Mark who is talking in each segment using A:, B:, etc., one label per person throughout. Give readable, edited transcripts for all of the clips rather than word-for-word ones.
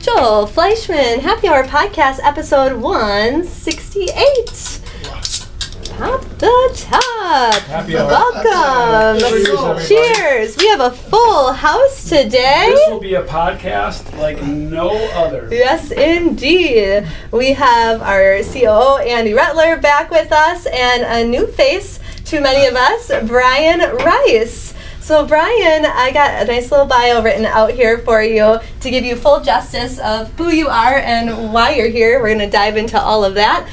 A: Joel Fleischman, Happy Hour Podcast, episode 168. Pop the top.
B: Happy hour.
A: Welcome. Cheers. We have a full house today.
B: This will be a podcast like no other.
A: Yes, indeed. We have our COO, Andy Rettler, back with us, and a new face to many of us, Bryan Rice. So Bryan, I got a nice little bio written out here for you to give you full justice of who you are and why you're here. We're going to dive into all of that.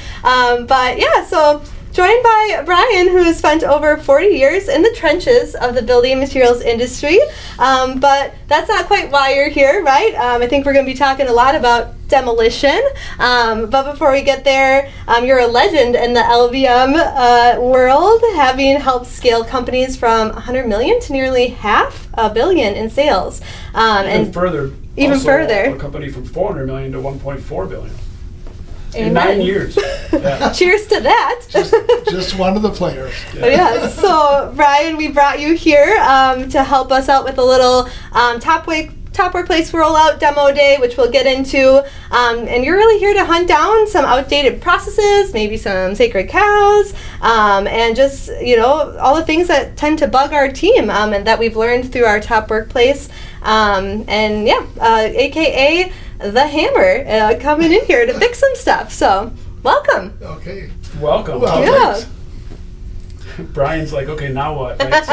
A: So joined by Bryan, who has spent over 40 years in the trenches of the building materials industry. But that's not quite why you're here, right? I think we're going to be talking a lot about demolition. But before we get there, you're a legend in the LVM world, having helped scale companies from 100 million to nearly $500 million in sales.
B: Even further.
A: A
B: company from 400 million to 1.4 billion.
A: Amen.
B: In 9 years. Yeah.
A: Cheers to that.
C: Just one of the players.
A: Yeah. So, Bryan, we brought you here to help us out with a little Top Workplace Rollout Demo Day, which we'll get into. And you're really here to hunt down some outdated processes, maybe some sacred cows, and just, all the things that tend to bug our team and that we've learned through our Top Workplace. AKA the Hammer, coming in here to fix some stuff. So, welcome.
C: Okay.
B: Welcome.
A: Yeah.
B: Brian's like, okay, now what? Right? So,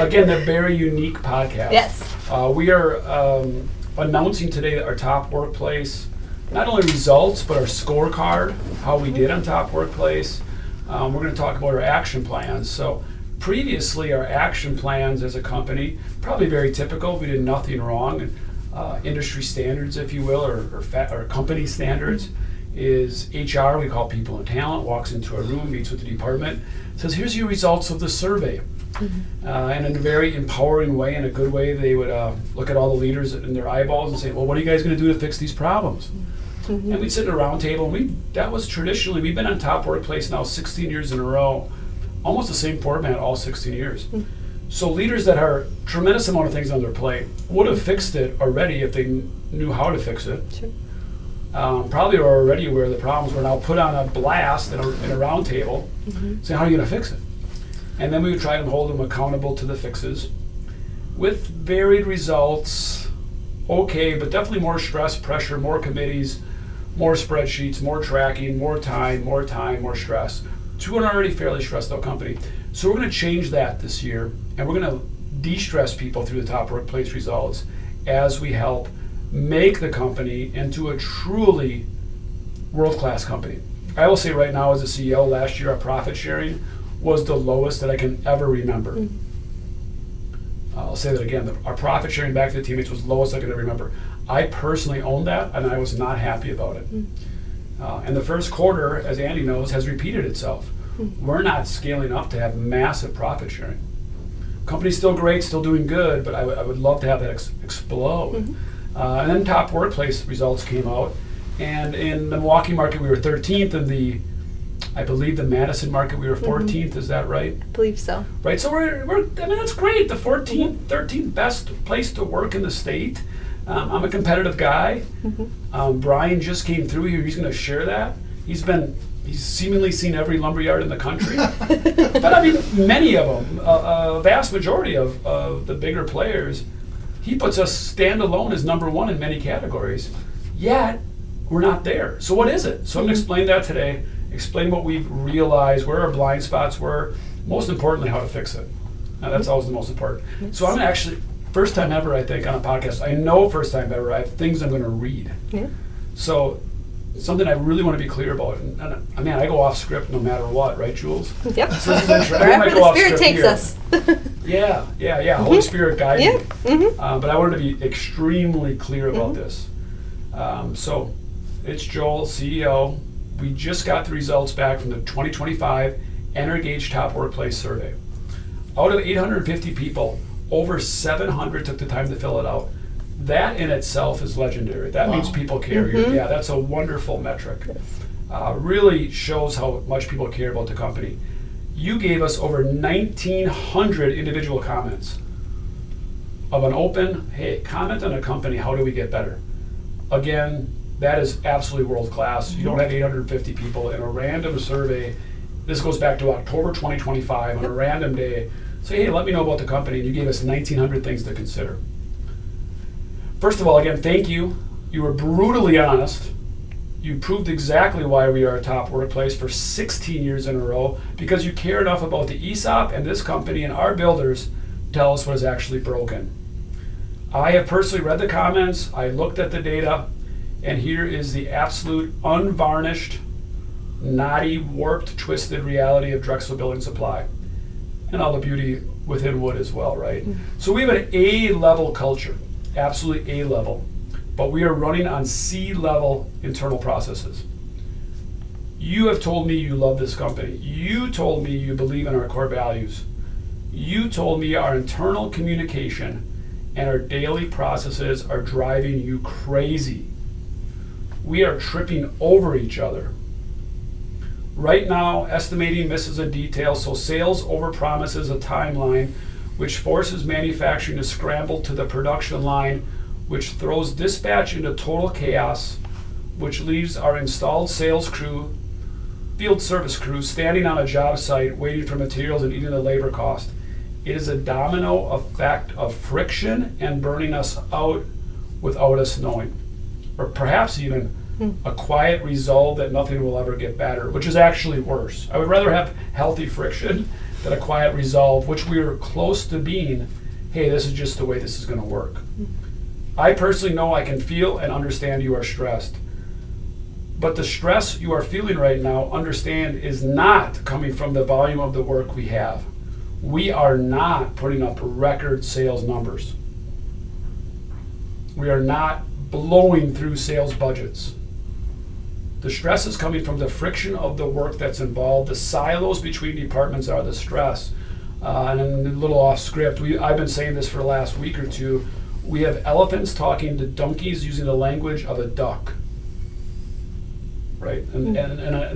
B: again, the very unique podcast.
A: Yes.
B: We are announcing today our Top Workplace, not only results, but our scorecard, how we did on Top Workplace. We're going to talk about our action plans. So previously, our action plans as a company, probably very typical. We did nothing wrong. Industry standards, if you will, or company standards, is HR, we call people and talent, walks into a room, meets with the department, says, here's your results of the survey. Mm-hmm. And in a very empowering way, in a good way, they would look at all the leaders in their eyeballs and say, well, what are you guys going to do to fix these problems? Mm-hmm. And we'd sit at a round table, and that was traditionally, we've been on Top Workplace now 16 years in a row, almost the same format all 16 years. Mm-hmm. So leaders that are tremendous amount of things on their plate would have fixed it already if they knew how to fix it.
A: Sure.
B: Probably are already aware of the problems. We're now put on a blast in a round table, saying, how are you going to fix it? And then we would try and hold them accountable to the fixes with varied results. Okay, but definitely more stress, pressure, more committees, more spreadsheets, more tracking, more time, more stress. To an already fairly stressed out company. So we're going to change that this year, and we're going to de-stress people through the Top Workplace results as we help make the company into a truly world-class company. I will say right now as a CEO, last year our profit sharing was the lowest that I can ever remember. I'll say that again, our profit sharing back to the teammates was the lowest I could ever remember. I personally owned that, and I was not happy about it. And the first quarter, as Andy knows, has repeated itself. We're not scaling up to have massive profit sharing. Company's still great, still doing good, but I would love to have that explode. And then Top Workplace results came out, and in the Milwaukee market we were 13th, in I believe the Madison market we were 14th. Is that right?
A: I believe so.
B: Right, so we're that's great. The 14th, 13th best place to work in the state. I'm a competitive guy. Bryan just came through here. He's going to share that. He's seemingly seen every lumberyard in the country. But I mean, many of them, a vast majority of the bigger players, he puts us standalone as number one in many categories. Yet, we're not there. So what is it? So I'm going to explain that today, explain what we've realized, where our blind spots were, most importantly, how to fix it. Now, that's always the most important. So I'm actually, first time ever, I think, on a podcast, I know first time ever, I have things I'm going to read. Yeah. So something I really want to be clear about. And I mean, I go off script no matter what, right, Jules?
A: Yep.
B: So
A: wherever the Spirit takes us.
B: Yeah. Holy Spirit guiding me. But I wanted to be extremely clear about this. So it's Joel, CEO. We just got the results back from the 2025 Energage Top Workplace Survey. Out of 850 people, over 700 took the time to fill it out. That in itself is legendary. That means people care. Yeah, that's a wonderful metric. Really shows how much people care about the company. You gave us over 1,900 individual comments of an open, hey, comment on a company, how do we get better? again, that is absolutely world class. You don't have 850 people in a random survey. This goes back to October 2025 on a random day. Say, hey, let me know about the company, and you gave us 1,900 things to consider. First of all, again, thank you. You were brutally honest. You proved exactly why we are a top workplace for 16 years in a row, because you care enough about the ESOP and this company and our builders to tell us what is actually broken. I have personally read the comments, I looked at the data, and here is the absolute unvarnished, naughty, warped, twisted reality of Drexel Building Supply. And all the beauty within wood as well, right? So we have an A-level culture, absolutely A-level, but we are running on C-level internal processes. You have told me you love this company. You told me you believe in our core values. You told me our internal communication and our daily processes are driving you crazy. We are tripping over each other. Right now, estimating misses a detail, so sales overpromises a timeline, which forces manufacturing to scramble to the production line, which throws dispatch into total chaos, which leaves our installed sales crew, field service crew, standing on a job site waiting for materials and eating the labor cost. It is a domino effect of friction and burning us out without us knowing. Or perhaps even a quiet resolve that nothing will ever get better, which is actually worse. I would rather have healthy friction than a quiet resolve, which we are close to being, hey, this is just the way this is going to work. I personally know I can feel and understand you are stressed. But the stress you are feeling right now, understand, is not coming from the volume of the work we have. We are not putting up record sales numbers. We are not blowing through sales budgets. The stress is coming from the friction of the work that's involved. The silos between departments are the stress. And a little off script, I've been saying this for the last week or two. We have elephants talking to donkeys using the language of a duck. Right? And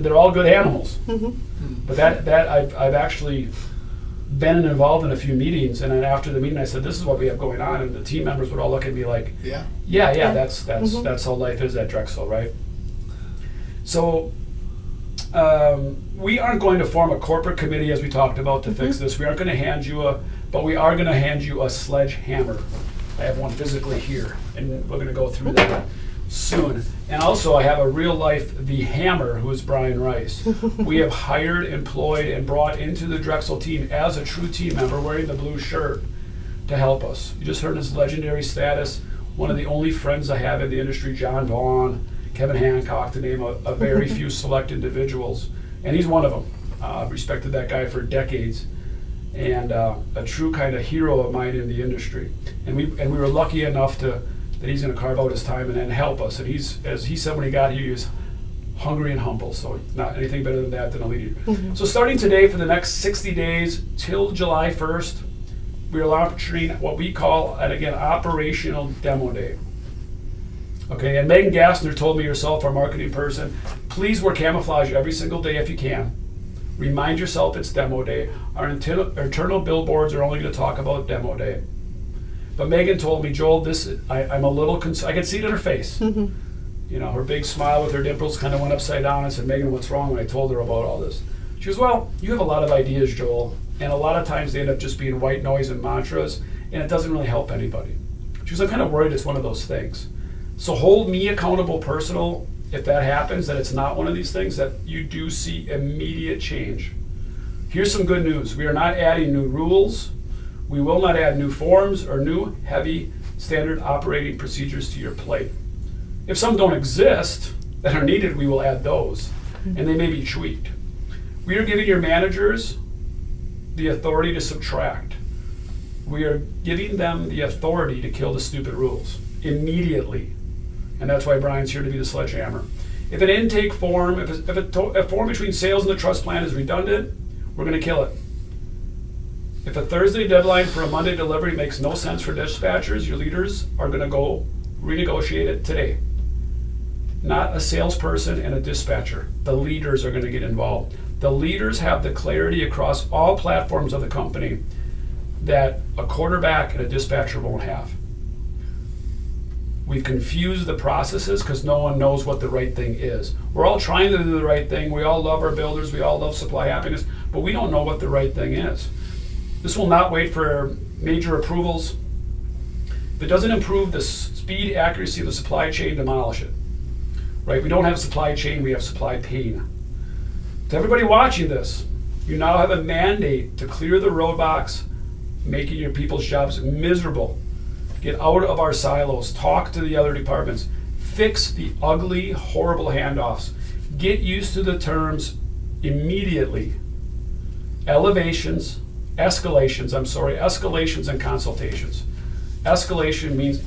B: they're all good animals. But that I've actually been involved in a few meetings, and then after the meeting I said, this is what we have going on, and the team members would all look at me like, yeah, that's how life is at Drexel, right? So we aren't going to form a corporate committee, as we talked about, to fix this. We aren't going to hand you but we are going to hand you a sledgehammer. I have one physically here, and we're going to go through that soon. And also I have a real life The Hammer, who is Bryan Rice. We have hired, employed, and brought into the Drexel team as a true team member wearing the blue shirt to help us. You just heard his legendary status, one of the only friends I have in the industry, John Vaughn, Kevin Hancock, to name a very few select individuals. And he's one of them. I've respected that guy for decades, and a true kind of hero of mine in the industry. And we were lucky enough that he's going to carve out his time and help us. And he's, as he said when he got here, he was hungry and humble. So not anything better than that than a leader. So starting today, for the next 60 days till July 1st, we are launching what we call, and again, Operational Demo Day. Okay, and Megan Gassner told me herself, our marketing person, please wear camouflage every single day if you can. Remind yourself it's Demo Day. Our internal billboards are only going to talk about Demo Day. But Megan told me, Joel, I'm a little concerned. I could see it in her face. You know, her big smile with her dimples kind of went upside down. I said, Megan, what's wrong? When I told her about all this, she goes, well, you have a lot of ideas, Joel, and a lot of times they end up just being white noise and mantras, and it doesn't really help anybody. She goes, I'm kind of worried it's one of those things. So hold me accountable, personal, if that happens, that it's not one of these things, that you do see immediate change. Here's some good news. We are not adding new rules. We will not add new forms or new heavy standard operating procedures to your plate. If some don't exist that are needed, we will add those, and they may be tweaked. We are giving your managers the authority to subtract. We are giving them the authority to kill the stupid rules immediately. And that's why Brian's here to be the sledgehammer. If an intake form, if a form between sales and the trust plan is redundant, we're going to kill it. If a Thursday deadline for a Monday delivery makes no sense for dispatchers, your leaders are going to go renegotiate it today. Not a salesperson and a dispatcher. The leaders are going to get involved. The leaders have the clarity across all platforms of the company that a quarterback and a dispatcher won't have. We've confused the processes because no one knows what the right thing is. We're all trying to do the right thing. We all love our builders. We all love supply happiness, but we don't know what the right thing is. This will not wait for major approvals. If it doesn't improve the speed, accuracy of the supply chain, demolish it. Right? We don't have supply chain, we have supply pain. To everybody watching this, you now have a mandate to clear the roadblocks, making your people's jobs miserable. Get out of our silos, talk to the other departments, fix the ugly, horrible handoffs. Get used to the terms immediately. Escalations and consultations. Escalation means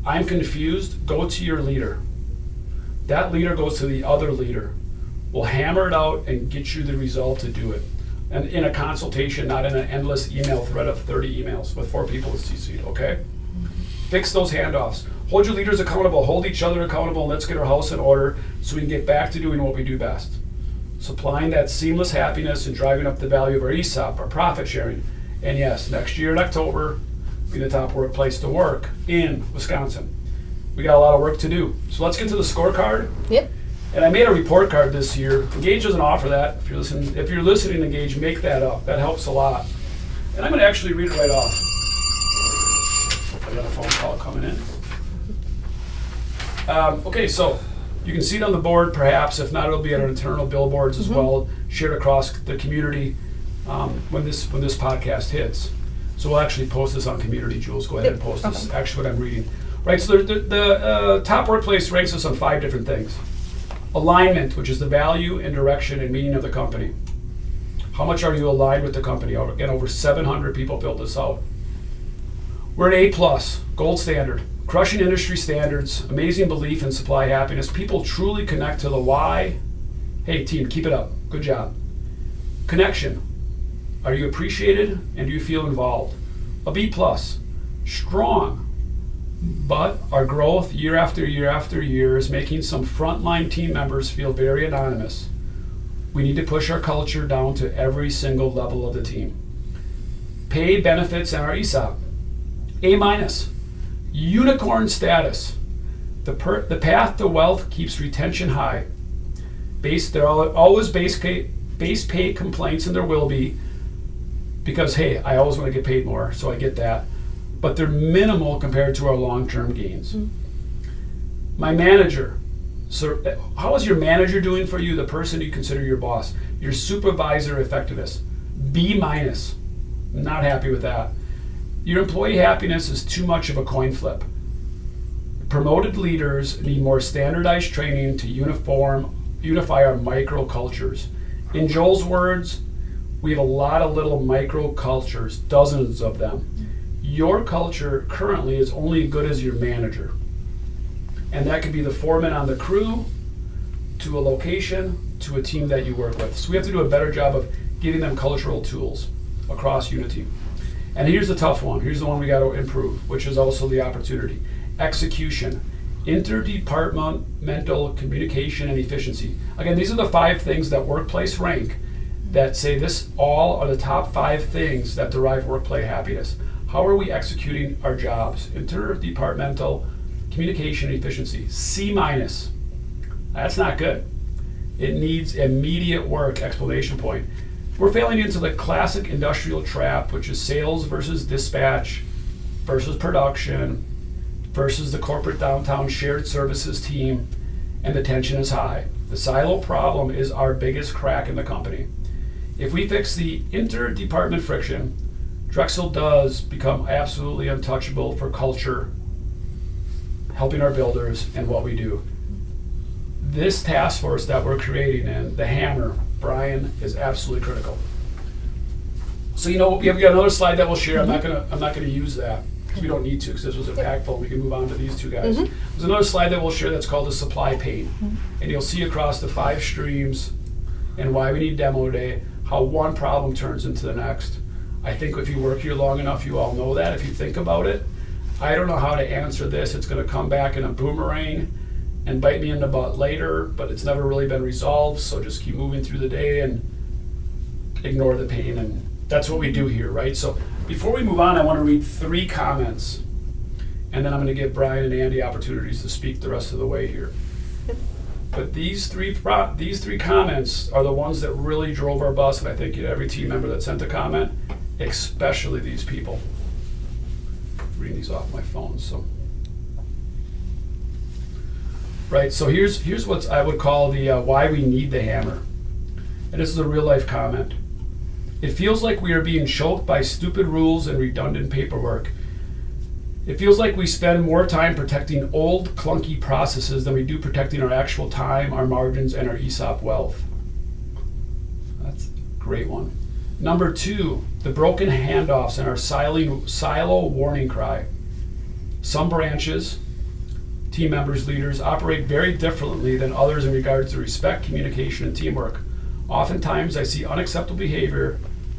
B: I'm confused, go to your leader. That leader goes to the other leader. We'll hammer it out and get you the result to do it. And in a consultation, not in an endless email thread of 30 emails with 4 people with CC'd, okay? Fix those handoffs. Hold your leaders accountable, hold each other accountable, and let's get our house in order so we can get back to doing what we do best. Supplying that seamless happiness and driving up the value of our ESOP, our profit sharing. And yes, next year in October, be the top workplace to work in Wisconsin. We got a lot of work to do. So let's get to the scorecard.
A: Yep.
B: And I made a report card this year. Engage doesn't offer that. If you're listening to Engage, make that up. That helps a lot. And I'm going to actually read it right off. I got a phone call coming in. Okay, so you can see it on the board, perhaps. If not, it'll be on our internal billboards as well, shared across the community when this podcast hits. So we'll actually post this on community. Jules, go ahead and post this. Actually, what I'm reading. Right, so the top workplace ranks us on 5 different things. Alignment, which is the value and direction and meaning of the company. How much are you aligned with the company? Again, over 700 people filled this out. We're an A+, gold standard, crushing industry standards, amazing belief in supply happiness. People truly connect to the why. Hey team, keep it up, good job. Connection, are you appreciated and do you feel involved? A B+, strong, but our growth year after year after year is making some frontline team members feel very anonymous. We need to push our culture down to every single level of the team. Pay, benefits, and our ESOP. A-, unicorn status. The path to wealth keeps retention high. There are always base pay complaints, and there will be, because hey, I always want to get paid more, so I get that. But they're minimal compared to our long-term gains. My manager. So how is your manager doing for you, the person you consider your boss? Your supervisor effectiveness. B-, not happy with that. Your employee happiness is too much of a coin flip. Promoted leaders need more standardized training to unify our micro cultures. In Joel's words, we have a lot of little micro cultures, dozens of them. Your culture currently is only as good as your manager. And that could be the foreman on the crew, to a location, to a team that you work with. So we have to do a better job of giving them cultural tools across Unity. And here's the tough one. Here's the one we got to improve, which is also the opportunity. Execution, interdepartmental communication and efficiency. Again, these are the 5 things that workplace rank that say this all are the top 5 things that derive workplace happiness. How are we executing our jobs? Interdepartmental communication and efficiency. C-. That's not good. It needs immediate work, exclamation point. We're failing into the classic industrial trap, which is sales versus dispatch versus production versus the corporate downtown shared services team, and the tension is high. The silo problem is our biggest crack in the company. If we fix the interdepartment friction, Drexel does become absolutely untouchable for culture, helping our builders and what we do. This task force that we're creating and the hammer, Bryan, is absolutely critical. So we have got another slide that we'll share. I'm not gonna use that because we don't need to, because this was impactful. We can move on to these 2 guys. There's another slide that we'll share that's called the supply pain, and you'll see across the 5 streams and why we need demo day, how one problem turns into the next. I think if you work here long enough, you all know that. If you think about it, I don't know how to answer this. It's going to come back in a boomerang and bite me in the butt later, but it's never really been resolved, so just keep moving through the day and ignore the pain, and that's what we do here, right? So before we move on, I want to read 3 comments and then I'm going to give Brian and Andy opportunities to speak the rest of the way here. But these three comments are the ones that really drove our bus, and I thank you to every team member that sent a comment, especially these people. Reading these off my phone, so. Right, so here's what I would call the why we need the hammer. And this is a real life comment. It feels like we are being choked by stupid rules and redundant paperwork. It feels like we spend more time protecting old, clunky processes than we do protecting our actual time, our margins, and our ESOP wealth. That's a great one. Number 2, the broken handoffs and our silo warning cry. Some branches, team members, leaders, operate very differently than others in regards to respect, communication, and teamwork. Oftentimes, I see unacceptable behavior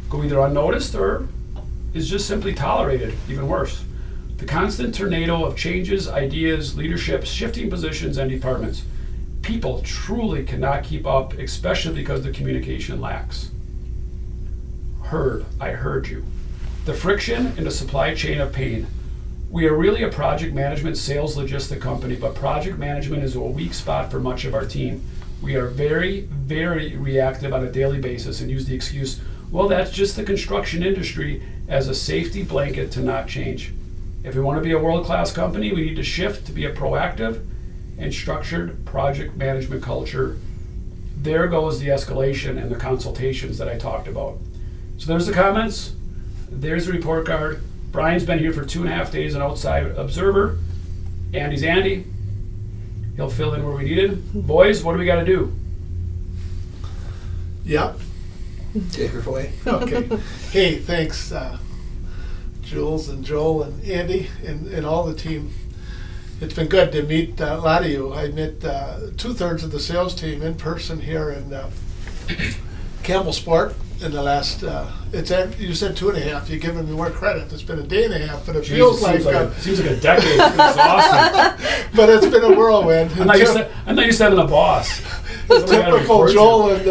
B: go either unnoticed or is just simply tolerated, even worse. The constant tornado of changes, ideas, leadership, shifting positions, and departments. People truly cannot keep up, especially because the communication lacks. I heard you. The friction in the supply chain of pain. We are really a project management sales logistic company, but project management is a weak spot for much of our team. We are very, very reactive on a daily basis and use the excuse, well, that's just the construction industry, as a safety blanket to not change. If we want to be a world-class company, we need to shift to be a proactive and structured project management culture. There goes the escalation and the consultations that I talked about. So there's the comments, there's the report card. Brian's been here for 2.5 days, an outside observer. Andy's Andy. He'll fill in where we need it. Boys, what do we got to do?
C: Yep.
D: Take her away.
C: Okay. Hey, thanks, Jules and Joel and Andy and all the team. It's been good to meet a lot of you. I met 2/3 of the sales team in person here in Campbell Sport in the last, you said 2.5, you're giving me more credit. It's been a day and a half, but it feels like
B: seems like a decade. It's awesome.
C: But it's been a whirlwind.
B: I'm not used to having a boss.
C: Typical Joel and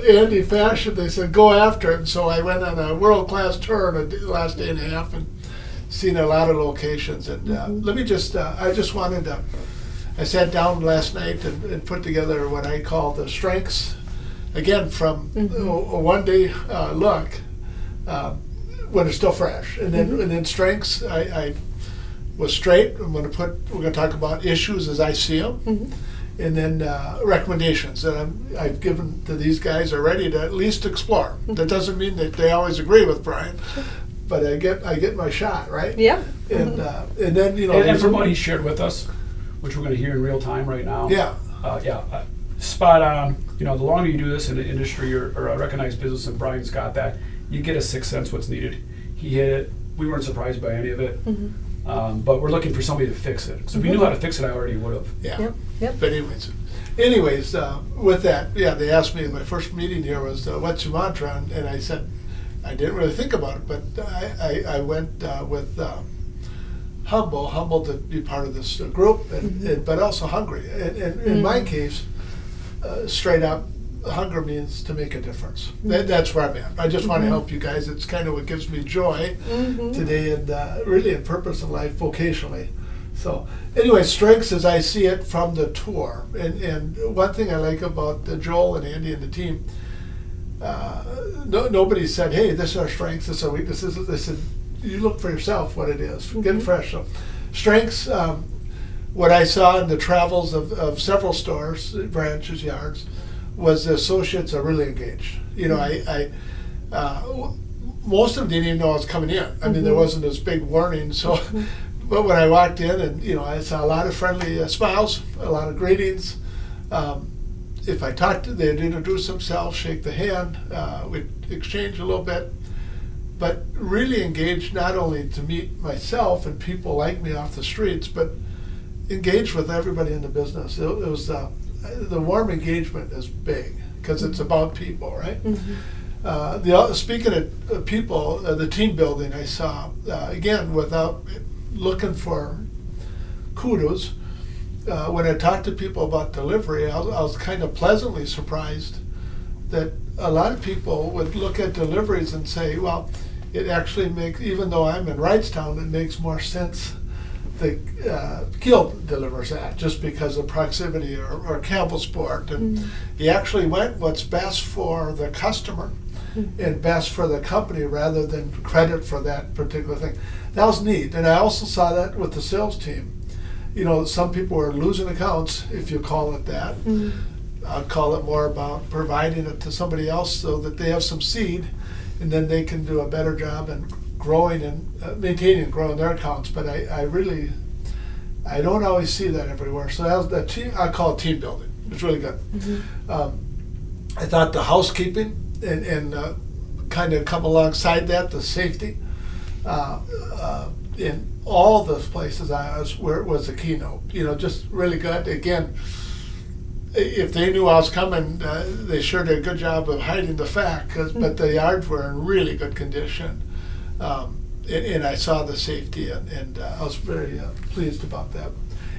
C: Andy fashion, they said go after it. And so I went on a world-class tour in the last day and a half and seen a lot of locations. And let me just, I sat down last night and put together what I call the strengths, again, from a one-day look when it's still fresh. And then strengths, I was straight. We're going to talk about issues as I see them. And then recommendations that I've given to these guys already to at least explore. That doesn't mean that they always agree with Brian, but I get my shot, right?
A: Yeah.
C: And then
B: and from what he shared with us, which we're going to hear in real time right now.
C: Yeah.
B: Spot on. The longer you do this in the industry or a recognized business, and Brian's got that, you get a sixth sense what's needed. He hit it. We weren't surprised by any of it. But we're looking for somebody to fix it. So if we knew how to fix it, I already would have.
C: Yeah.
A: Yep.
C: But anyways, with that, they asked me in my first meeting here was, what's your mantra? And I said, I didn't really think about it, but I went with humble to be part of this group, but also hungry. And in my case, straight up, hunger means to make a difference. That's where I'm at. I just want to help you guys. It's kind of what gives me joy today and really a purpose in life vocationally. So anyway, strengths as I see it from the tour. And one thing I like about Joel and Andy and the team, nobody said, hey, this is our strengths, this is our weaknesses. They said, you look for yourself what it is. Get fresh. So strengths, what I saw in the travels of several stores, branches, yards, was the associates are really engaged. Most of them didn't even know I was coming in. I mean, there wasn't this big warning. So, but when I walked in, and I saw a lot of friendly smiles, a lot of greetings. If I talked, they'd introduce themselves, shake the hand, we'd exchange a little bit, but really engaged not only to meet myself and people like me off the streets, but engaged with everybody in the business. It was the warm engagement is big because it's about people, right? Speaking of people, the team building I saw, again, without looking for kudos, when I talked to people about delivery, I was kind of pleasantly surprised that a lot of people would look at deliveries and say, well, it actually makes, even though I'm in Wrightstown, it makes more sense Kiel delivers that just because of proximity or Campbell Sport. And he actually went what's best for the customer and best for the company rather than credit for that particular thing. That was neat. And I also saw that with the sales team. You know, some people were losing accounts, if you call it that. I'll call it more about providing it to somebody else so that they have some seed, and then they can do a better job in growing and maintaining and growing their accounts. But I don't always see that everywhere. So that was that team. I call it team building. It's really good. I thought the housekeeping and kind of come alongside that, the safety in all the places I was where it was a keynote. You know, just really good. Again, if they knew I was coming, they sure did a good job of hiding the fact. But the yards were in really good condition, and I saw the safety, and I was very pleased about that.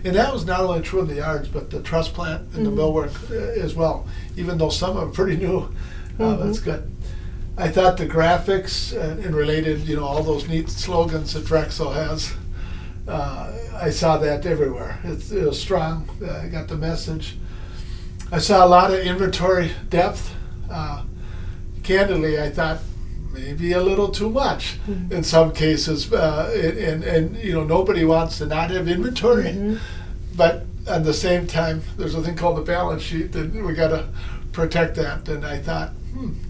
C: And that was not only true in the yards, but the truss plant and the millwork as well. Even though some of them are pretty new, that's good. I thought the graphics and related, you know, all those neat slogans that Drexel has, I saw that everywhere. It was strong. I got the message. I saw a lot of inventory depth. Candidly, I thought maybe a little too much in some cases. And you know, nobody wants to not have inventory. But at the same time, there's a thing called the balance sheet that we got to protect that. And I thought,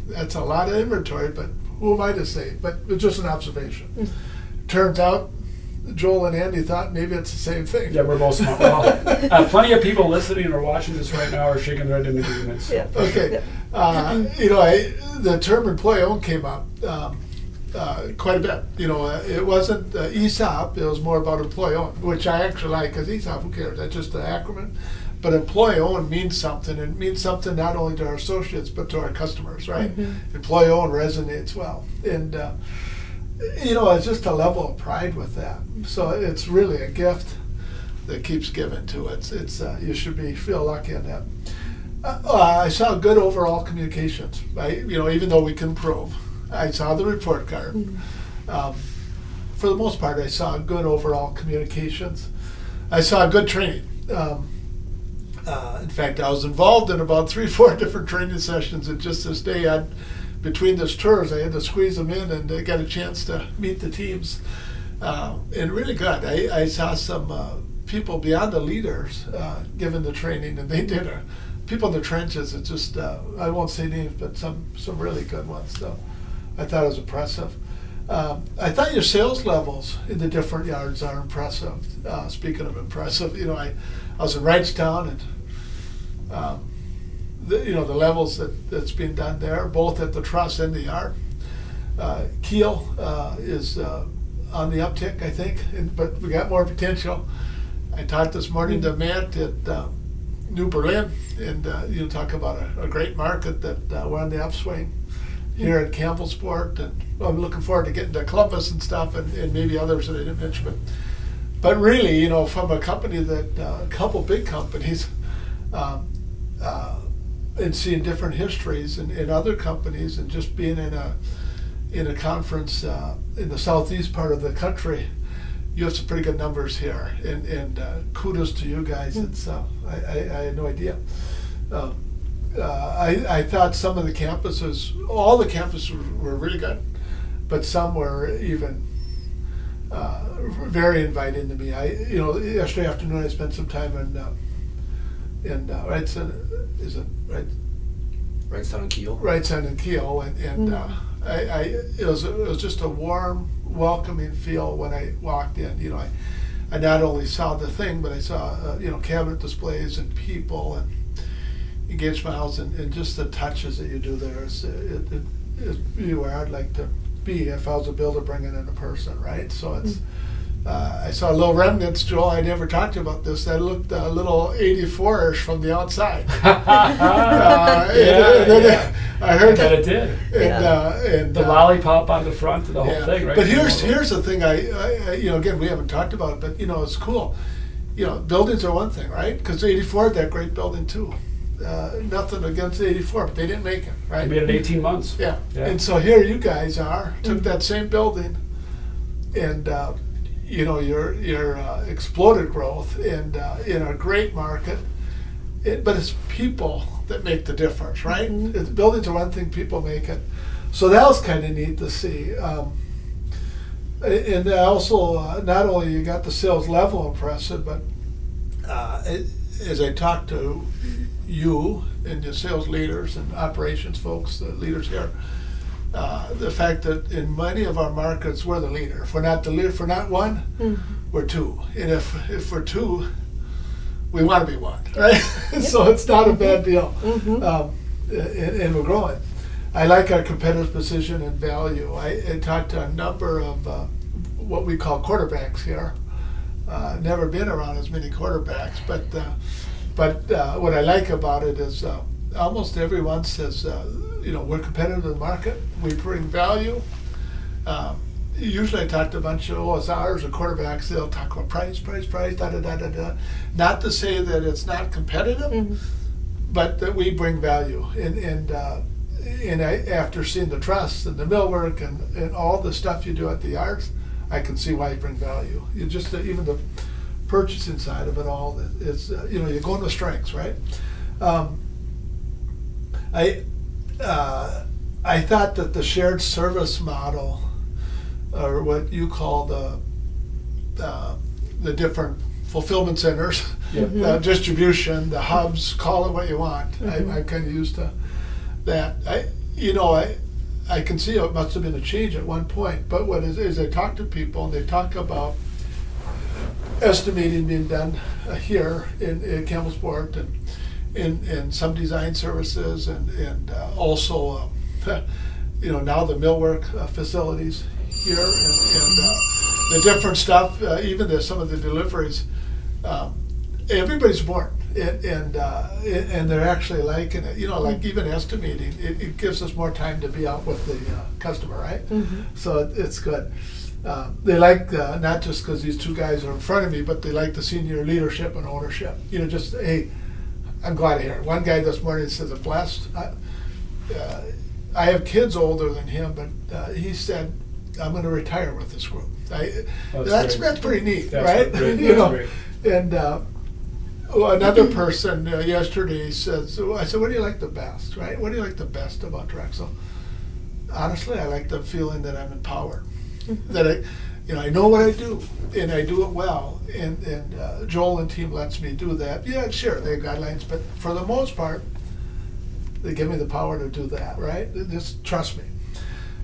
C: that's a lot of inventory, but who am I to say? But it's just an observation. Turns out, Joel and Andy thought maybe it's the same thing.
B: Yeah, we're both smart. Well, plenty of people listening or watching this right now are shaking their head in agreement.
A: Yeah.
C: Okay. You know, the term employee-owned came up quite a bit. You know, it wasn't ESOP, it was more about employee-owned, which I actually like, because ESOP, who cares? That's just an acronym. But employee-owned means something. It means something not only to our associates, but to our customers, right? Employee-owned resonates well. And, you know, it's just a level of pride with that. So it's really a gift that keeps giving to it. It's you should feel lucky in that. I saw good overall communications. You know, even though we can improve, I saw the report card. For the most part, I saw good overall communications. I saw good training. In fact, I was involved in about 3 or 4 different training sessions, and just this day, between those tours, I had to squeeze them in and got a chance to meet the teams. And really good. I saw some people beyond the leaders given the training, and they did people in the trenches. It's just I won't say names, but some really good ones. So I thought it was impressive. I thought your sales levels in the different yards are impressive. Speaking of impressive, you know, I was in Wrightstown, and you know, the levels that's being done there, both at the truss and the yard. Kiel is on the uptick, I think, but we got more potential. I talked this morning to Matt at New Berlin, and you know, talk about a great market that we're on the upswing here at Campbell Sport, and I'm looking forward to getting to Columbus and stuff, and maybe others that I didn't mention. But really, you know, from a company that a couple big companies, and seeing different histories in other companies, and just being in a conference in the southeast part of the country, you have some pretty good numbers here, and kudos to you guys. It's I had no idea. I thought some of the campuses, all the campuses were really good, but some were even very inviting to me. You know, yesterday afternoon I spent some time in Wrightstown, is it right?
D: Wrightstown and Kiel.
C: Wrightstown and Kiel, and it was just a warm, welcoming feel when I walked in. You know, I not only saw the thing, but I saw you know, cabinet displays and people and engaged smiles, and just the touches that you do there. It's really where I'd like to be if I was a builder bringing in a person, right? So it's I saw little remnants, Joel. I never talked to you about this. That looked a little 84-ish from the outside. I heard
B: that it did.
C: And
B: the lollipop on the front of the whole thing, right?
C: But here's the thing. I you know, again, we haven't talked about it, but you know, it's cool. You know, buildings are one thing, right? Because 84 had that great building too. Nothing against 84, but they didn't make it, right?
B: They made it 18 months.
C: Yeah. And so here you guys took that same building, and your exploded growth and in a great market. But it's people that make the difference, right? It's, buildings are one thing, people make it. So that was kind of neat to see. And also, not only you got the sales level impressive, but as I talked to you and the sales leaders and operations folks, the leaders here, the fact that in many of our markets we're the leader. If we're not the leader, if we're not one, we're two. And if we're two, we want to be one, right? So it's not a bad deal. And we're growing. I like our competitive position and value. I talked to a number of what we call quarterbacks here. Never been around as many quarterbacks, but what I like about it is almost everyone says, we're competitive in the market. We bring value. Usually I talk to a bunch of OSRs or quarterbacks. They'll talk about price, da da da da da. Not to say that it's not competitive, but that we bring value. And after seeing the truss and the millwork and all the stuff you do at the yards, I can see why you bring value. You just even the purchasing side of it all is you go into strengths, right? I thought that the shared service model, or what you call the different fulfillment centers, distribution, the hubs, call it what you want. I'm kind of used to that. I can see it must have been a change at one point, but what is I talk to people and they talk about estimating being done here in Campbellsport and some design services and also now the millwork facilities here and the different stuff, even some of the deliveries. Everybody's bored, and they're actually liking it. Like even estimating, it gives us more time to be out with the customer, right? So it's good. They like not just because these two guys are in front of me, but they like the senior leadership and ownership. Just hey, I'm glad to hear it. One guy this morning says, "I'm blessed." I have kids older than him, but he said, "I'm going to retire with this group." That's pretty neat, right?
B: Great.
C: And another person yesterday says, I said, "What do you like the best, right? What do you like the best about Drexel?" Honestly, I like the feeling that I'm empowered, that I know what I do and I do it well, and Joel and team lets me do that. Yeah, sure, they have guidelines, but for the most part, they give me the power to do that, right? Just trust me.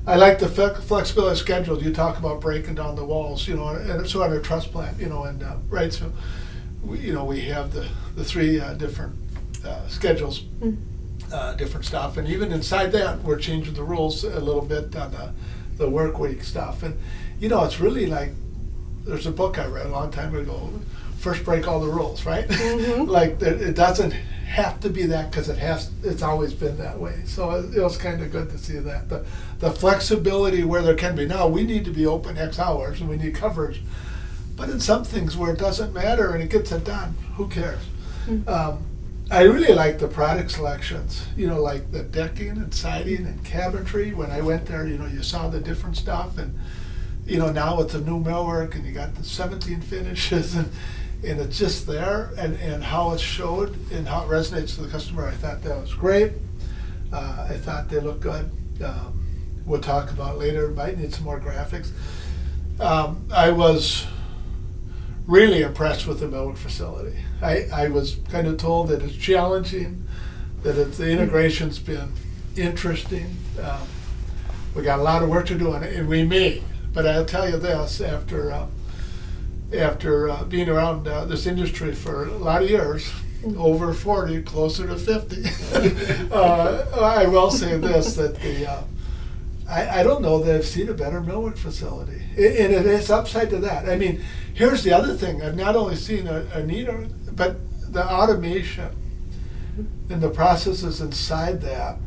C: I like the flexibility of schedules. You talk about breaking down the walls, and so on a truss plant, right? So, we have the three different schedules, different stuff, and even inside that, we're changing the rules a little bit on the work week stuff. And it's really like there's a book I read a long time ago. First, break all the rules, right? Like it doesn't have to be that because it's always been that way. So it was kind of good to see that the flexibility where there can be. Now we need to be open X hours and we need coverage, but in some things where it doesn't matter and it gets it done, who cares? I really like the product selections. Like the decking and siding and cabinetry. When I went there, you saw the different stuff, and now it's a new millwork and you got the 17 finishes and it's just there, and how it showed and how it resonates to the customer. I thought that was great. I thought they looked good. We'll talk about it later. Might need some more graphics. I was really impressed with the millwork facility. I was kind of told that it's challenging, that the integration's been interesting. We got a lot of work to do on it, and we may. But I'll tell you this, after being around this industry for a lot of years, over 40, closer to 50, I will say this, that I don't know that I've seen a better millwork facility. And it's upside to that. I mean, here's the other thing. I've not only seen a neater, but the automation and the processes inside that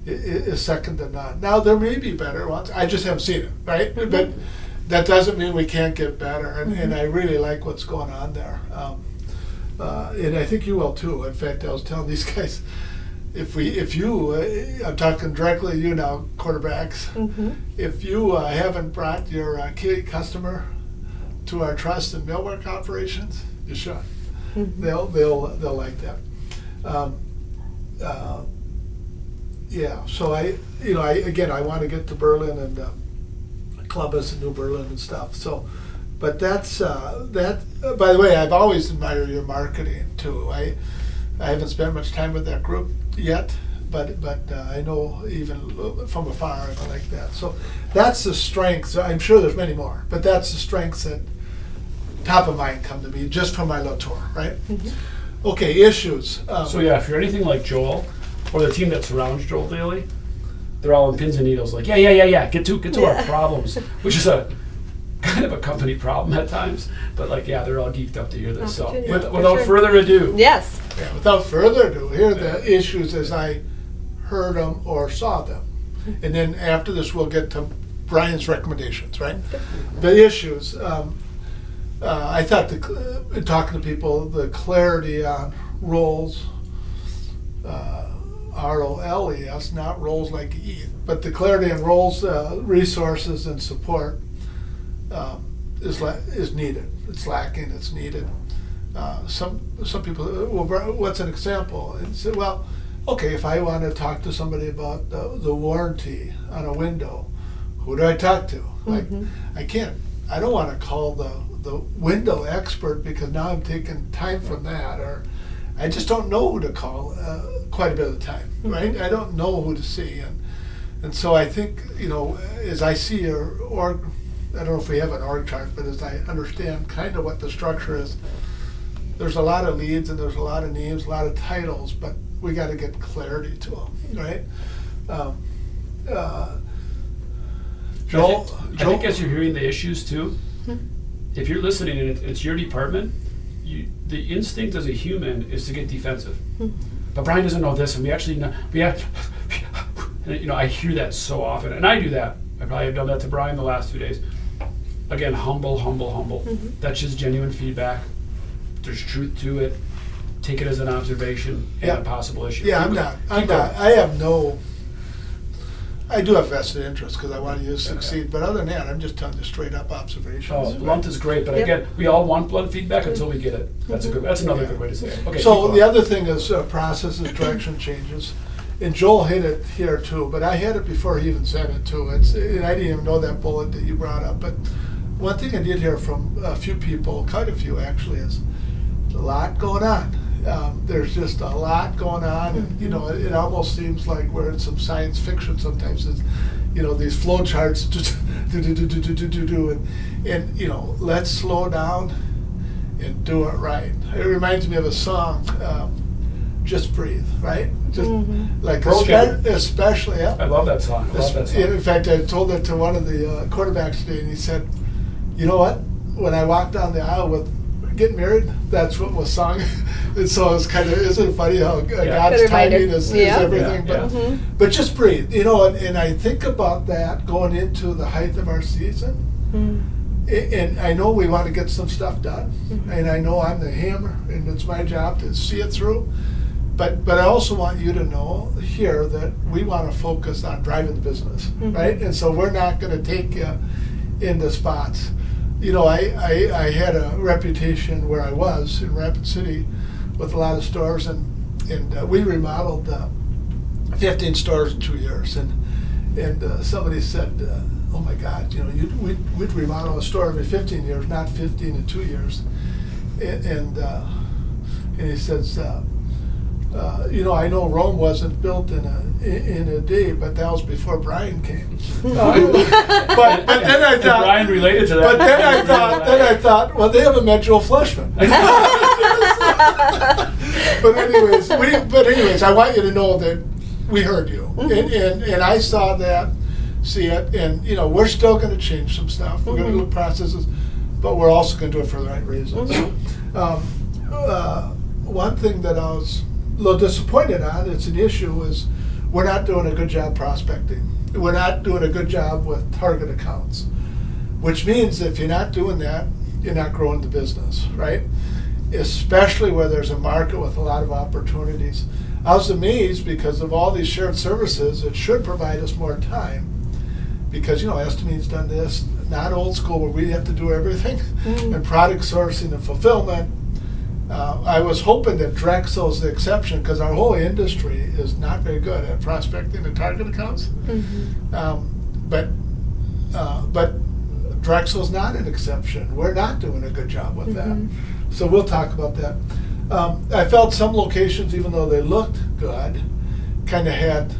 C: is second to none. Now, there may be better ones. I just haven't seen it, right? But that doesn't mean we can't get better, and I really like what's going on there. And I think you will too. In fact, I was telling these guys, if you, I'm talking directly to you now, quarterbacks, if you haven't brought your key customer to our trust and millwork operations, you should.
A: Mm-hmm.
C: They'll like that. Yeah, so I want to get to Berlin and Columbus and New Berlin and stuff. So, but that's that. By the way, I've always admired your marketing too. I haven't spent much time with that group yet, but I know even from afar I like that. So that's the strengths. I'm sure there's many more, but that's the strengths that top of mind come to me just from my little tour, right?
A: Mm-hmm.
C: Okay, issues.
B: So yeah, if you're anything like Joel, or the team that surrounds Joel daily, they're all in pins and needles. Like, get to our problems, which is a kind of a company problem at times. But like, yeah, they're all geeked up to hear this. So without further ado,
A: Yes.
C: Yeah, without further ado, here are the issues as I heard them or saw them, and then after this we'll get to Brian's recommendations. Right, the issues. I thought talking to people, the clarity on roles. ROLES, not roles like E, but the clarity on roles, resources, and support is needed. It's lacking. It's needed. Some people, well, what's an example? And say, well, okay, if I want to talk to somebody about the warranty on a window, who do I talk to? Like, I can't. I don't want to call the window expert because now I'm taking time from that, or I just don't know who to call quite a bit of the time, right? I don't know who to see, and so I think, as I see your org, I don't know if we have an org chart, but as I understand kind of what the structure is, there's a lot of leads and there's a lot of names, a lot of titles, but we got to get clarity to them, right? Joel,
B: I think as you're hearing the issues too, if you're listening and it's your department, the instinct as a human is to get defensive. But Brian doesn't know this, and we actually know, and, I hear that so often, and I do that. I probably have done that to Brian the last 2 days. Again, humble. That's just genuine feedback. There's truth to it. Take it as an observation and a possible issue.
C: Yeah, I'm not. I do have vested interest because I want you to succeed, but other than that, I'm just telling you straight up observations.
B: Oh, blunt is great, but again, we all want blunt feedback until we get it. That's another good way to say it. Okay.
C: So the other thing is processes, direction changes, and Joel hit it here too. But I had it before he even said it too. And I didn't even know that bullet that you brought up. But one thing I did hear from a few people, quite a few actually, is a lot going on. There's just a lot going on, and it almost seems like we're in some science fiction sometimes. It's, these flow charts, and let's slow down and do it right. It reminds me of a song, "Just Breathe," right? Just like especially. Yeah.
B: I love that song.
C: In fact, I told that to one of the quarterbacks today, and he said, "You know what? When I walked down the aisle with getting married, that's what was sung." And so it's isn't it funny how God's timing is everything? But just breathe, and I think about that going into the height of our season. And I know we want to get some stuff done, and I know I'm the hammer, and it's my job to see it through. But I also want you to know here that we want to focus on driving the business, right? And so we're not going to take you into spots. I had a reputation where I was in Rapid City with a lot of stores, and we remodeled 15 stores in 2 years, and somebody said, "Oh my God, we'd remodel a store every 15 years, not 15 in 2 years," and he says, "I know Rome wasn't built in a day, but that was before Brian came." But then I thought,
B: Brian related to that.
C: But then I thought, well, they haven't met Joel Fleischman. But anyways, I want you to know that we heard you, and I saw that, see it, and we're still going to change some stuff. We're going to do processes, but we're also going to do it for the right reasons. One thing that I was a little disappointed on, it's an issue, is we're not doing a good job prospecting. We're not doing a good job with target accounts, which means if you're not doing that, you're not growing the business, right? Especially where there's a market with a lot of opportunities. I was amazed because of all these shared services, it should provide us more time because, Estime's done this, not old school where we have to do everything, and product sourcing and fulfillment. I was hoping that Drexel's the exception because our whole industry is not very good at prospecting and target accounts. But Drexel's not an exception. We're not doing a good job with that. So we'll talk about that. I felt some locations, even though they looked good, kind of had,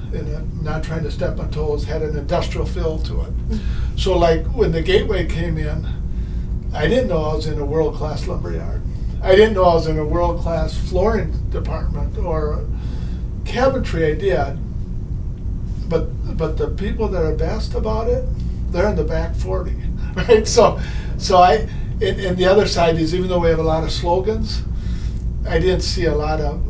C: not trying to step on toes, had an industrial feel to it. So like when the Gateway came in, I didn't know I was in a world-class lumberyard. I didn't know I was in a world-class flooring department or cabinetry. I did. But the people that are best about it, they're in the back 40, right? So and the other side is, even though we have a lot of slogans, I didn't see a lot of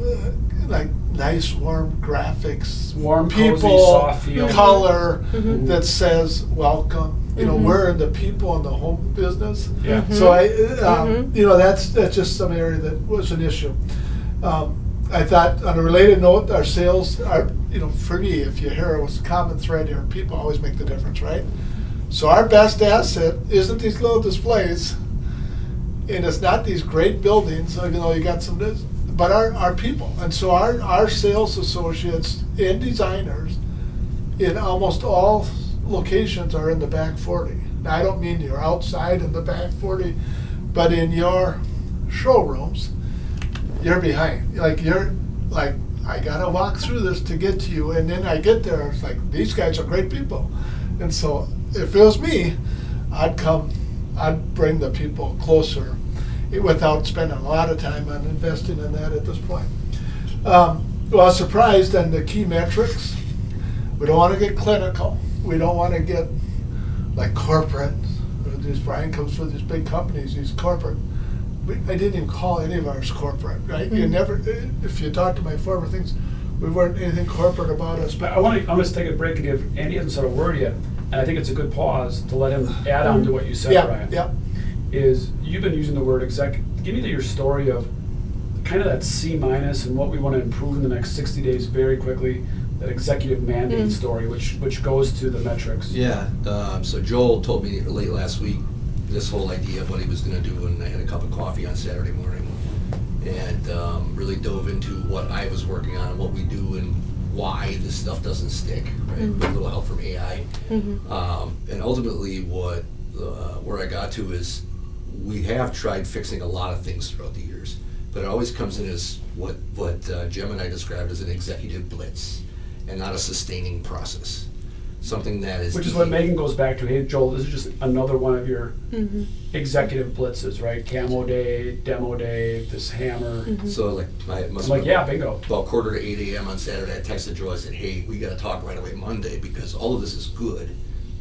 C: like nice warm graphics,
B: Warm,
C: people,
B: cozy, soft feel.
C: color that says welcome. You know, we're the people in the home business.
B: Yeah.
C: So you know, that's just some area that was an issue. I thought, on a related note, our sales are, you know, for me, if you hear what's a common thread here, people always make the difference, right? So our best asset isn't these little displays, and it's not these great buildings, even though you got some, but our people. And so our sales associates and designers in almost all locations are in the back 40. Now, I don't mean you're outside in the back 40, but in your showrooms, you're behind. You're like, I gotta walk through this to get to you, and then I get there, it's like, these guys are great people. And so if it was me, I'd bring the people closer without spending a lot of time on investing in that at this point. Well, I was surprised on the key metrics. We don't want to get clinical. We don't want to get like corporate. Bryan comes from these big companies, these corporate. I didn't even call any of ours corporate, right? You never, if you talk to my former things, we weren't anything corporate about us.
B: But I'm going to take a break and give Andy hasn't said a word yet, and I think it's a good pause to let him add on to what you said, Bryan.
C: Yeah.
B: Is you've been using the word exec. Give me your story of kind of that C- and what we want to improve in the next 60 days very quickly. That executive mandate story, which goes to the metrics.
D: Yeah. So Joel told me late last week this whole idea of what he was going to do, and I had a cup of coffee on Saturday morning, and really dove into what I was working on and what we do and why this stuff doesn't stick. Right, with a little help from AI, and ultimately where I got to is we have tried fixing a lot of things throughout the years, but it always comes in as what Jim and I described as an executive blitz, and not a sustaining process. Something that is...
B: Which is what Megan goes back to. Hey, Joel, this is just another one of your executive blitzes, right? Camo day, demo day, this hammer.
D: So like, it must
B: I'm
D: have
B: like,
D: been
B: yeah, bingo.
D: about 7:45 a.m. on Saturday, I texted Joel, I said, hey, we got to talk right away Monday because all of this is good.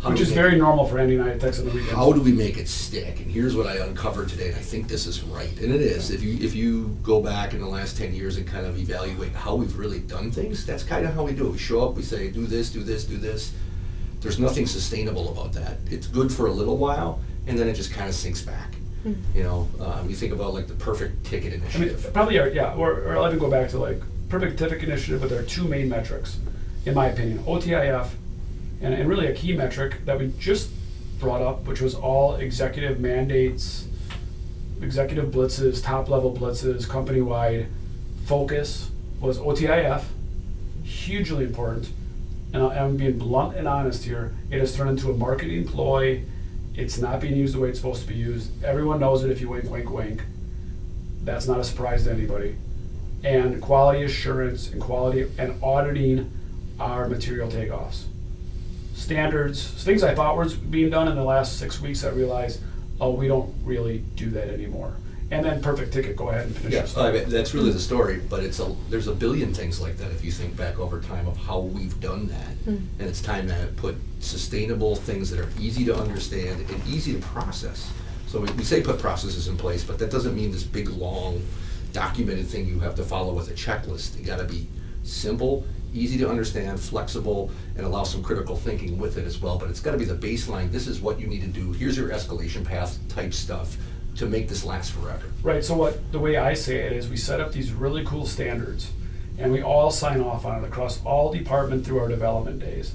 B: Which is very normal for Andy and I to text on the weekends.
D: How do we make it stick? And here's what I uncovered today, and I think this is right. And it is. If you go back in the last 10 years and kind of evaluate how we've really done things, that's kind of how we do it. We show up, we say, do this, do this, do this. There's nothing sustainable about that. It's good for a little while, and then it just kind of sinks back. You know, you think about like the Perfect Ticket Initiative.
B: I mean, probably, or let me go back to like Perfect Ticket Initiative, but there are two main metrics, in my opinion. OTIF, and really a key metric that we just brought up, which was all executive mandates, executive blitzes, top-level blitzes, company-wide focus was OTIF, hugely important. And I'm being blunt and honest here. It has turned into a marketing ploy. It's not being used the way it's supposed to be used. Everyone knows it if you wink, wink, wink. That's not a surprise to anybody. And quality assurance and quality and auditing our material takeoffs. Standards, things I thought were being done in the last 6 weeks, I realized, we don't really do that anymore. And then Perfect Ticket, go ahead and finish your story.
D: I mean, that's really the story, but there's a billion things like that if you think back over time of how we've done that. And it's time to put sustainable things that are easy to understand and easy to process. So we say put processes in place, but that doesn't mean this big, long, documented thing you have to follow with a checklist. You gotta be simple, easy to understand, flexible, and allow some critical thinking with it as well. But it's gotta be the baseline, this is what you need to do, here's your escalation path type stuff to make this last forever.
B: Right, so the way I say it is we set up these really cool standards and we all sign off on it across all department through our development days.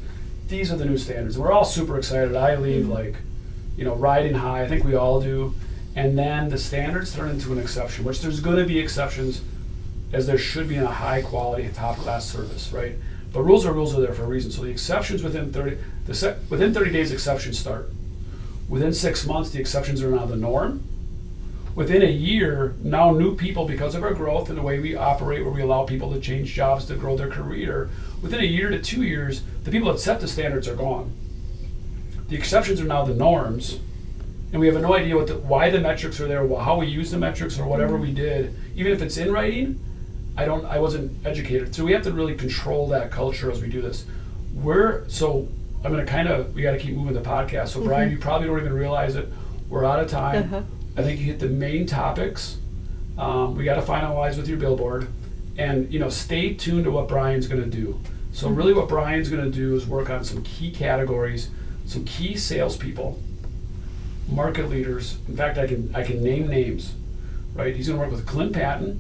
B: These are the new standards. And we're all super excited. I leave like riding high. I think we all do. And then the standards turn into an exception, which there's going to be exceptions, as there should be in a high quality, top class service, right? But rules are there for a reason. So the exceptions within 30 days, exceptions start. Within 6 months, the exceptions are now the norm. Within a year, now new people, because of our growth and the way we operate, where we allow people to change jobs to grow their career, within a year to 2 years, the people that set the standards are gone. The exceptions are now the norms, and we have no idea why the metrics are there, how we use the metrics, or whatever we did. Even if it's in writing, I wasn't educated. So we have to really control that culture as we do this. I'm going to we got to keep moving the podcast. So Brian, you probably don't even realize it. We're out of time. I think you hit the main topics. We got to finalize with your billboard, and stay tuned to what Brian's going to do. So really, what Brian's going to do is work on some key categories, some key salespeople, market leaders. In fact, I can name names. Right? He's going to work with Clint Patton,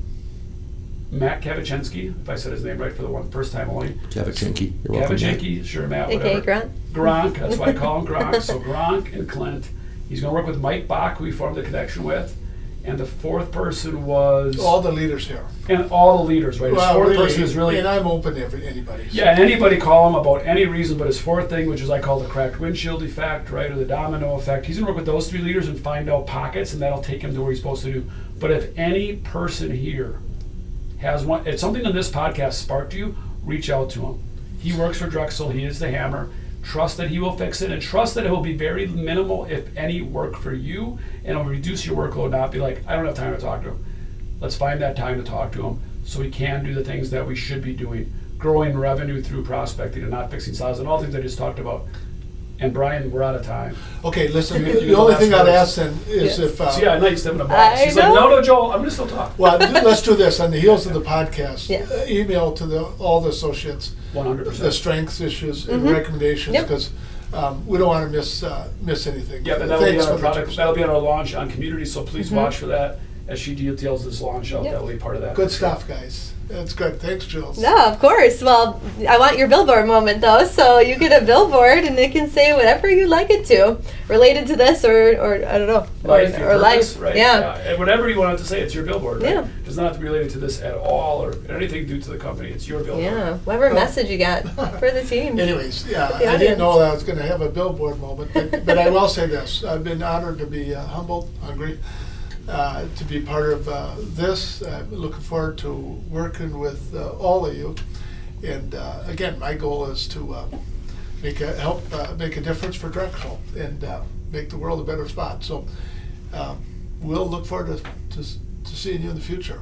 B: Matt Kavachensky, if I said his name right for the first time only.
D: Kavachenky. You're welcome.
B: Kavachenky, sure, Matt.
A: AKA
B: Whatever. Gronk. That's why I call him Gronk. So Gronk and Clint. He's going to work with Mike Bach, who we formed a connection with. And the fourth person was...
C: all the leaders here.
B: And all the leaders, right? His fourth person is really...
C: And I'm open to anybody. So.
B: Yeah, and anybody call him about any reason, but his fourth thing, which is I call the cracked windshield effect, right, or the domino effect, he's going to work with those three leaders and find out pockets, and that'll take him to where he's supposed to do. But if any person here has if something on this podcast sparked you, reach out to him. He works for Drexel. He is the hammer. Trust that he will fix it, and trust that it will be very minimal, if any, work for you, and it'll reduce your workload, not be like, I don't have time to talk to him. Let's find that time to talk to him so we can do the things that we should be doing, growing revenue through prospecting and not fixing size, and all the things I just talked about. And Brian, we're out of time.
C: Okay, listen, the only thing I'd ask then is if...
B: See, I know you're stepping a box. She's like, no, Joel, I'm going to still talk.
C: Well, let's do this. On the heels of the podcast, email to all the associates
B: 100%.
C: The strengths, issues, and recommendations, because we don't want to miss anything.
B: Yeah, but that'll be on our product. That'll be on our launch on Community, so please watch for that as she details this launch out. That will be part of that.
C: Good stuff, guys. That's good. Thanks, Jules.
A: No, of course. Well, I want your billboard moment, though. So you get a billboard, and it can say whatever you like it to, related to this, or I don't know,
B: life,
A: or life.
B: Right?
A: Yeah.
B: And whatever you want it to say, it's your billboard. Right?
A: Yeah.
B: It does not have to be related to this at all, or anything due to the company. It's your billboard.
A: Yeah. Whatever message you got for the team.
C: Anyways, I didn't know that I was going to have a billboard moment, but I will say this: I've been honored to be humbled, hungry. To be part of this. I'm looking forward to working with all of you. And again, my goal is to make a difference for Drexel and make the world a better spot. So we'll look forward to seeing you in the future.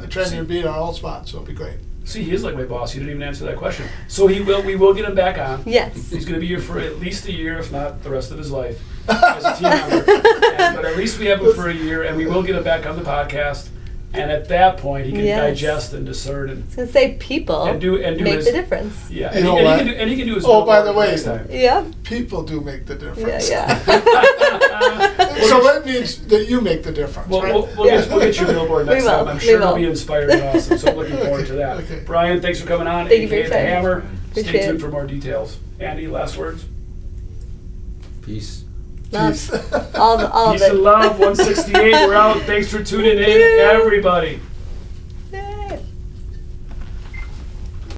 C: Trying to be in all spots, so it'll be great.
B: See, he is like my boss. You didn't even answer that question. So we will get him back on.
A: Yes.
B: He's going to be here for at least a year, if not the rest of his life, as a team member. But at least we have him for a year, and we will get him back on the podcast. And at that point, he can digest and discern and
A: I was gonna say people
B: and do
A: make the difference.
B: Yeah,
C: and he
B: can do his.
C: Oh, by the way,
B: next time.
A: Yeah.
C: People do make the difference.
A: Yeah.
C: So that means that you make the difference, right?
B: We'll get your billboard next time. I'm sure it'll be inspired and awesome. So I'm looking forward to that.
C: Okay.
B: Brian, thanks for coming on.
A: Thank you for your
B: the
A: time.
B: Hammer. Stay
A: Appreciate
B: tuned
A: it.
B: for more details. Andy, last words.
D: Peace.
A: Love. All of
B: Peace
A: it.
B: and love. 168. We're out. Thanks for tuning in, everybody.